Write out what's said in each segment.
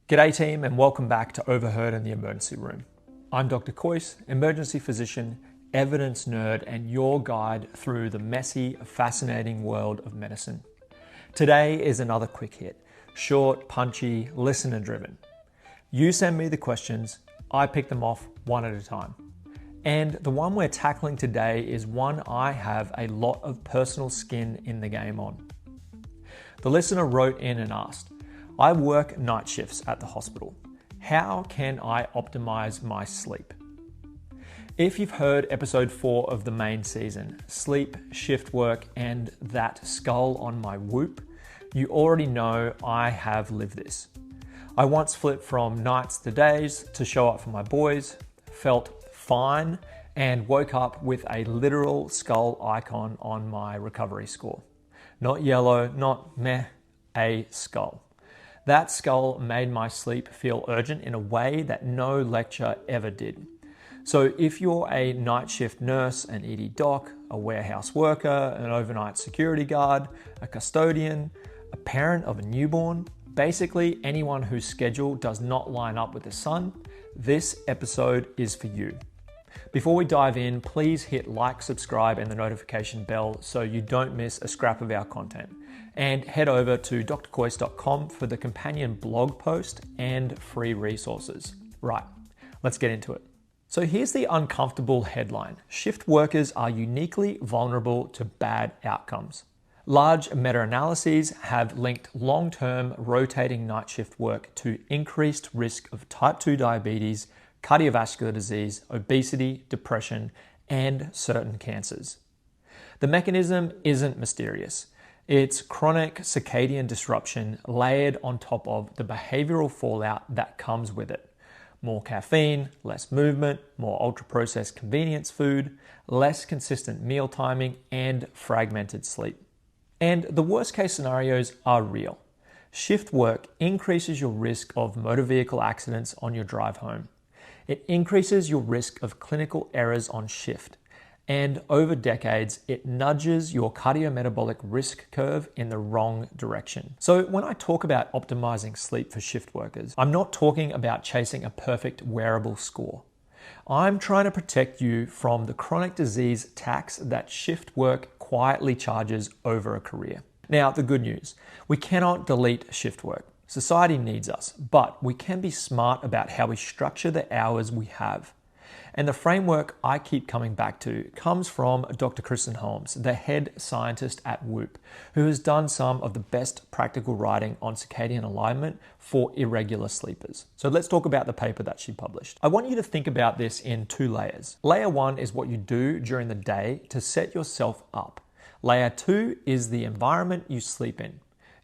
G'day team and welcome back to Overheard in the Emergency Room. I'm Dr. Cois, emergency physician, evidence nerd, and your guide through the messy, fascinating world of medicine. Today is another quick hit, short, punchy, listener driven. You send me the questions, I pick them off one at a time. And the one we're tackling today is one I have a lot of personal skin in the game on. The listener wrote in and asked, I work night shifts at the hospital. How can I optimize my sleep? If you've heard episode 4 of the main season, sleep, shift work, and that skull on my whoop, you already know I have lived this. I once flipped from nights to days to show up for my boys, felt fine, and woke up with a literal skull icon on my recovery score. Not yellow, not meh, a skull. That skull made my sleep feel urgent in a way that no lecture ever did. So if you're a night shift nurse, an ED doc, a warehouse worker, an overnight security guard, a custodian, a parent of a newborn, basically anyone whose schedule does not line up with the sun, this episode is for you. Before we dive in, please hit like, subscribe, and the notification bell so you don't miss a scrap of our content. And head over to drcois.com for the companion blog post and free resources. Right, let's get into it. So here's the uncomfortable headline. Shift workers are uniquely vulnerable to bad outcomes. Large meta-analyses have linked long-term rotating night shift work to increased risk of type 2 diabetes, cardiovascular disease, obesity, depression, and certain cancers. The mechanism isn't mysterious. It's chronic circadian disruption layered on top of the behavioral fallout that comes with it. More caffeine, less movement, more ultra-processed convenience food, less consistent meal timing, and fragmented sleep. And the worst case scenarios are real. Shift work increases your risk of motor vehicle accidents on your drive home. It increases your risk of clinical errors on shift. And over decades, it nudges your cardiometabolic risk curve in the wrong direction. So when I talk about optimizing sleep for shift workers, I'm not talking about chasing a perfect wearable score. I'm trying to protect you from the chronic disease tax that shift work quietly charges over a career. Now, the good news, we cannot delete shift work. Society needs us, but we can be smart about how we structure the hours we have. And the framework I keep coming back to comes from Dr. Kristen Holmes, the head scientist at Whoop, who has done some of the best practical writing on circadian alignment for irregular sleepers. So let's talk about the paper that she published. I want you to think about this in 2 layers. Layer 1 is what you do during the day to set yourself up. Layer 2 is the environment you sleep in.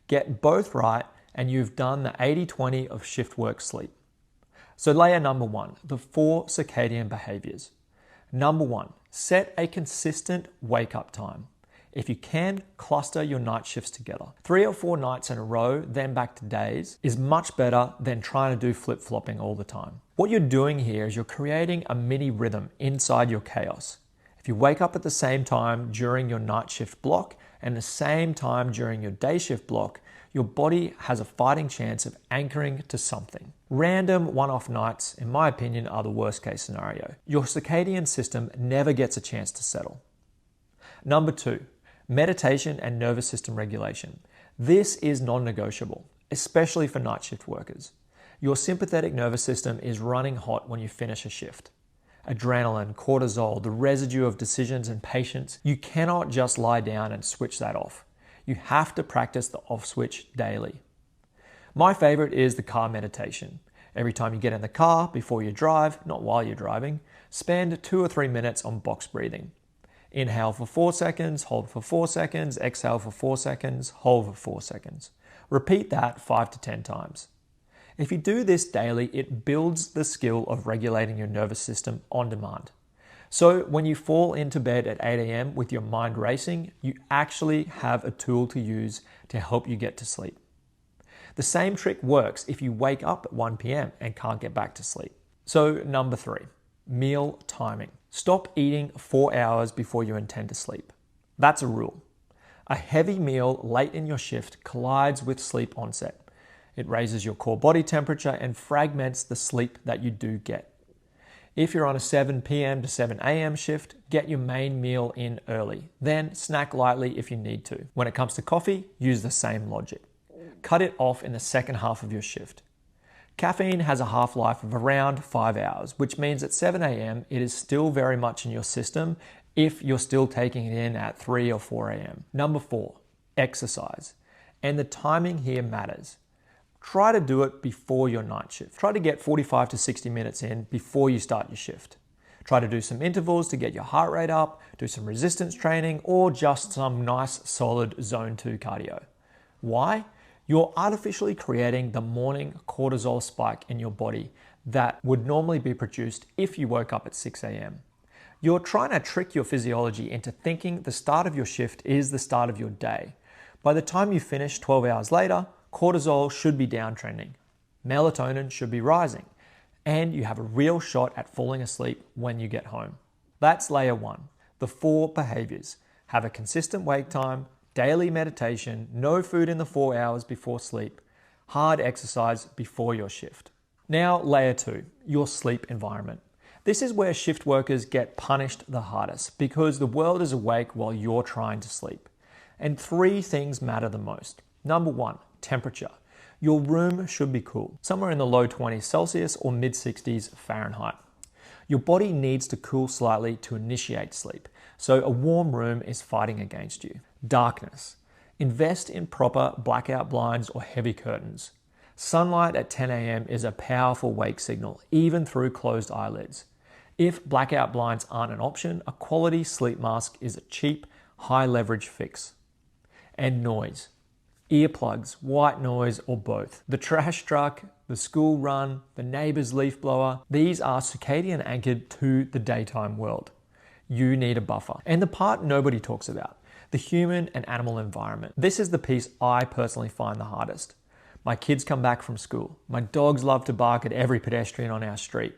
Get both right and you've done the 80-20 of shift work sleep. So layer number 1, the 4 circadian behaviors. Number 1, set a consistent wake up time. If you can, cluster your night shifts together. 3 or 4 nights in a row, then back to days, is much better than trying to do flip-flopping all the time. What you're doing here is you're creating a mini rhythm inside your chaos. If you wake up at the same time during your night shift block and the same time during your day shift block, your body has a fighting chance of anchoring to something. Random one-off nights, in my opinion, are the worst case scenario. Your circadian system never gets a chance to settle. Number 2, meditation and nervous system regulation. This is non-negotiable, especially for night shift workers. Your sympathetic nervous system is running hot when you finish a shift. Adrenaline, cortisol, the residue of decisions and patience, you cannot just lie down and switch that off. You have to practice the off switch daily. My favorite is the car meditation. Every time you get in the car, before you drive, not while you're driving, spend 2 or 3 minutes on box breathing. Inhale for 4 seconds, hold for 4 seconds, exhale for 4 seconds, hold for 4 seconds. Repeat that 5 to 10 times. If you do this daily, it builds the skill of regulating your nervous system on demand. So when you fall into bed at 8 a.m. with your mind racing, you actually have a tool to use to help you get to sleep. The same trick works if you wake up at 1 p.m. and can't get back to sleep. So number 3, meal timing. Stop eating 4 hours before you intend to sleep. That's a rule. A heavy meal late in your shift collides with sleep onset. It raises your core body temperature and fragments the sleep that you do get. If you're on a 7 p.m. to 7 a.m. shift, get your main meal in early. Then snack lightly if you need to. When it comes to coffee, use the same logic. Cut it off in the second half of your shift. Caffeine has a half-life of around 5 hours, which means at 7 a.m. it is still very much in your system if you're still taking it in at 3 or 4 a.m. Number 4, exercise. And the timing here matters. Try to do it before your night shift. Try to get 45 to 60 minutes in before you start your shift. Try to do some intervals to get your heart rate up, do some resistance training, or just some nice solid zone 2 cardio. Why? You're artificially creating the morning cortisol spike in your body that would normally be produced if you woke up at 6 a.m. You're trying to trick your physiology into thinking the start of your shift is the start of your day. By the time you finish 12 hours later, cortisol should be downtrending, melatonin should be rising, and you have a real shot at falling asleep when you get home. That's layer 1, the 4 behaviours. Have a consistent wake time, daily meditation, no food in the 4 hours before sleep, hard exercise before your shift. Now layer 2, your sleep environment. This is where shift workers get punished the hardest because the world is awake while you're trying to sleep. And 3 things matter the most. Number 1, temperature. Your room should be cool, somewhere in the low 20s Celsius or mid 60s Fahrenheit. Your body needs to cool slightly to initiate sleep, so a warm room is fighting against you. Darkness. Invest in proper blackout blinds or heavy curtains. Sunlight at 10 a.m. is a powerful wake signal, even through closed eyelids. If blackout blinds aren't an option, a quality sleep mask is a cheap, high leverage fix. And noise. Earplugs, white noise, or both. The trash truck, the school run, the neighbor's leaf blower, these are circadian anchored to the daytime world. You need a buffer. And the part nobody talks about, the human and animal environment. This is the piece I personally find the hardest. My kids come back from school. My dogs love to bark at every pedestrian on our street.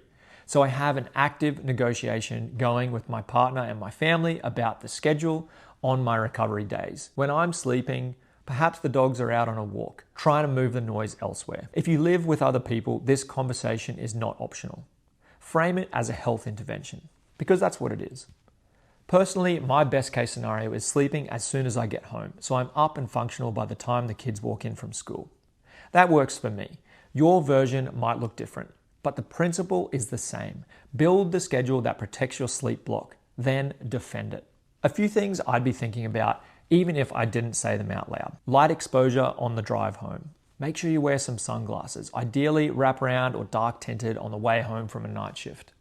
So I have an active negotiation going with my partner and my family about the schedule on my recovery days. When I'm sleeping, perhaps the dogs are out on a walk, trying to move the noise elsewhere. If you live with other people, this conversation is not optional. Frame it as a health intervention, because that's what it is. Personally, my best case scenario is sleeping as soon as I get home, so I'm up and functional by the time the kids walk in from school. That works for me. Your version might look different, but the principle is the same. Build the schedule that protects your sleep block, then defend it. A few things I'd be thinking about even if I didn't say them out loud. Light exposure on the drive home. Make sure you wear some sunglasses, ideally wraparound or dark tinted on the way home from a night shift.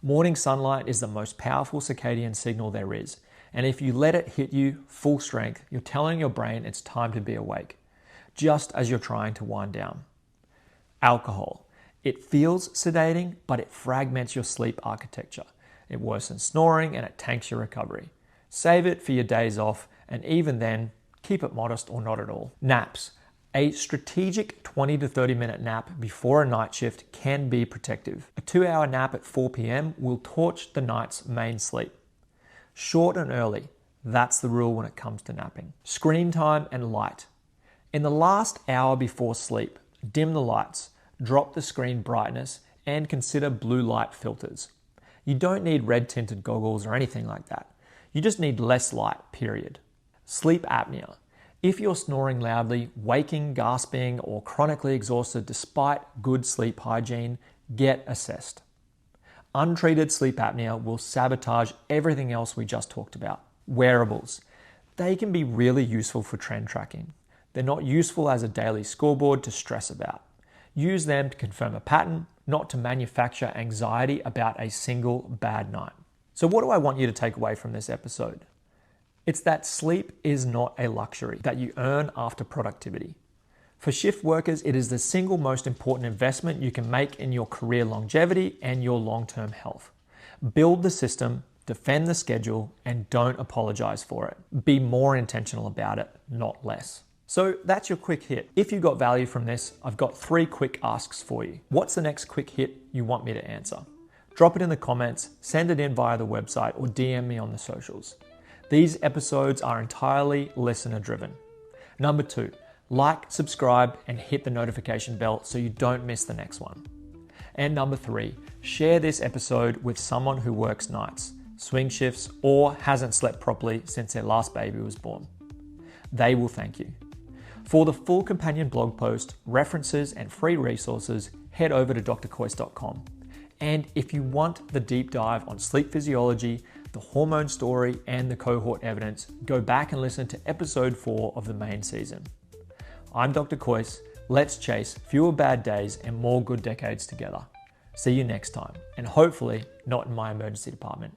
Morning sunlight is the most powerful circadian signal there is, and if you let it hit you full strength, you're telling your brain it's time to be awake, just as you're trying to wind down. Alcohol. It feels sedating, but it fragments your sleep architecture. It worsens snoring and it tanks your recovery. Save it for your days off, and even then, keep it modest or not at all. Naps. A strategic 20 to 30 minute nap before a night shift can be protective. A 2-hour nap at 4 p.m. will torch the night's main sleep. Short and early, that's the rule when it comes to napping. Screen time and light. In the last hour before sleep, dim the lights, drop the screen brightness, and consider blue light filters. You don't need red tinted goggles or anything like that. You just need less light, period. Sleep apnea. If you're snoring loudly, waking, gasping, or chronically exhausted despite good sleep hygiene, get assessed. Untreated sleep apnea will sabotage everything else we just talked about. Wearables. They can be really useful for trend tracking. They're not useful as a daily scoreboard to stress about. Use them to confirm a pattern, not to manufacture anxiety about a single bad night. So what do I want you to take away from this episode? It's that sleep is not a luxury that you earn after productivity. For shift workers, it is the single most important investment you can make in your career longevity and your long-term health. Build the system, defend the schedule, and don't apologize for it. Be more intentional about it, not less. So that's your quick hit. If you got value from this, I've got 3 quick asks for you. What's the next quick hit you want me to answer? Drop it in the comments, send it in via the website, or DM me on the socials. These episodes are entirely listener driven. Number 2, Like, subscribe, and hit the notification bell so you don't miss the next one. And number 3, share this episode with someone who works nights, swing shifts, or hasn't slept properly since their last baby was born. They will thank you. For the full companion blog post, references, and free resources, head over to drcois.com. And if you want the deep dive on sleep physiology, the hormone story, and the cohort evidence, go back and listen to episode 4 of the main season. I'm Dr. Cois. Let's chase fewer bad days and more good decades together. See you next time, and hopefully not in my emergency department.